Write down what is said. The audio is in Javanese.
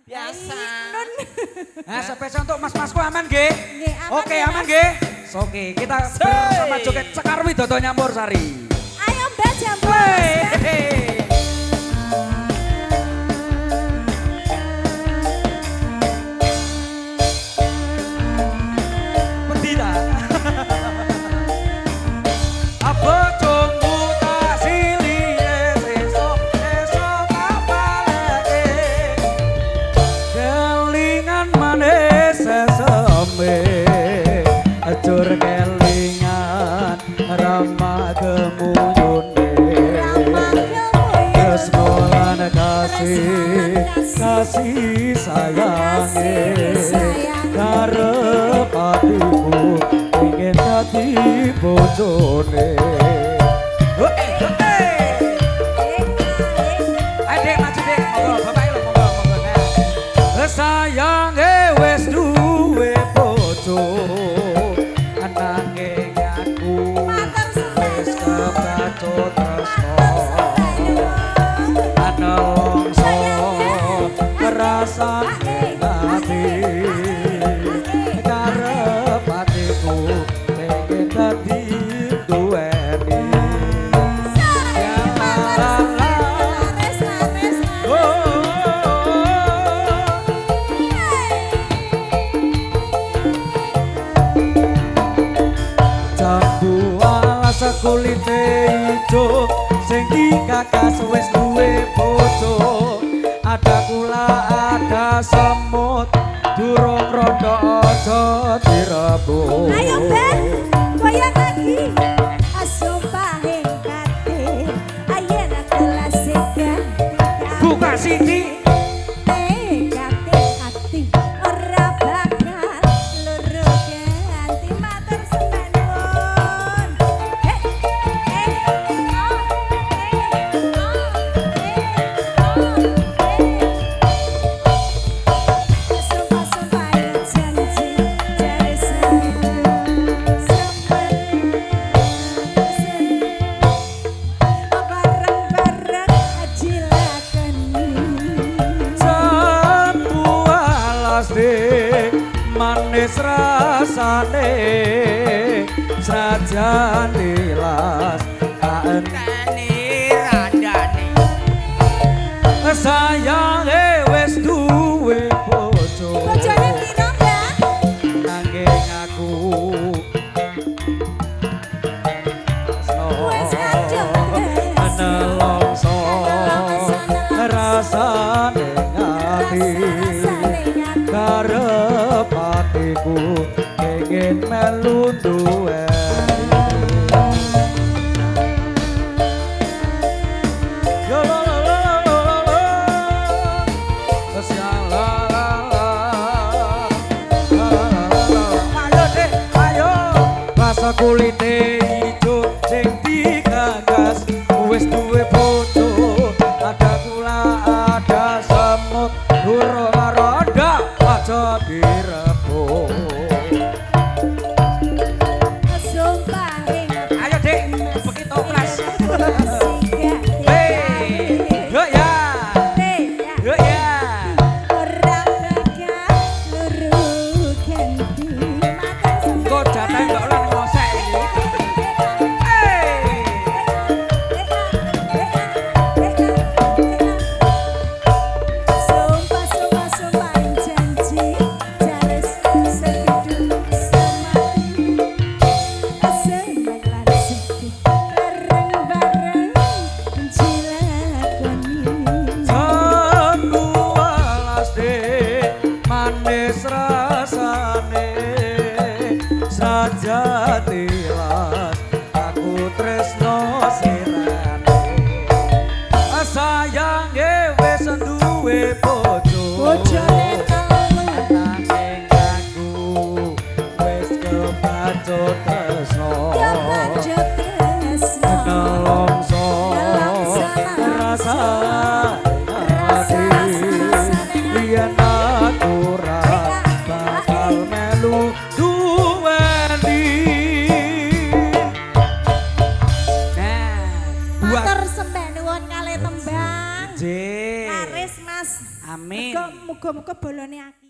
Biasa. Nah, spesial untuk mas-masku aman nggih? Oke, aman Mas. nggih? Oke, kita bersama joget Sekar Widodo Nyampur Sari. Ayo Mbak Jampur. Wey. Pendita. Apa cungku tak silie esok apalagi kelingan manis sesame acur kelingan ramah kemuyune kesmolan kasih sayange karep atiku ingin dadi bojone. Adik maju dik, monggo bapak lho monggo nah. Sayange wis duwe bojo ananging aku wis kebacut tresno ana longso ngrasake ati karep atiku pengen dadi duweni. Jambu alas kulite ijo sing dikakas wis duwe bojo ada kula ada semut durung rondo aja direbut. Ayo Mbak, goyang lagi. Sumpah hengkate, ayen kelas sega. Buka sini Kate hati ora bakal loro ganti matur semenuwun. Sumpah-sumpah janji jare bareng-bareng dilakoni. jambu alas dik manis rasane sajan dilas kaenteni randane sayange wis duwe bojo Bojone piro, Mbak? nanging aku Wis kadung nelongso rasane ngati karep atiku pengen melu duwe. Yo lo lo lo lo lo lo Siang la la la la la la. Ayo deh ayo rasa kulite ijo sing digagas wis duwe bojo ada kula ada semut durung ronda aja direbut. Sumpah Ayo dek begitu toples. Hei, Yuk ya yuk ya ora bakal loro ganti matur kok jatah nggak oleh ngosek ini. Sumpah janji jare segitu semati semelan sedih bareng-bareng dilakoni. Jambu alas dik manis rasane sajatilas aku tresno sirane sayange wis duwe bojo Bojone telu nanging aku wis kebacut tresno ya lanjut tresno. nelongso rasa hati yen aku ora bakal melu duweni. Matur sembenuwun kalih tembang. J. Laris Mas. Amin. Muga muga-muga bolone aki.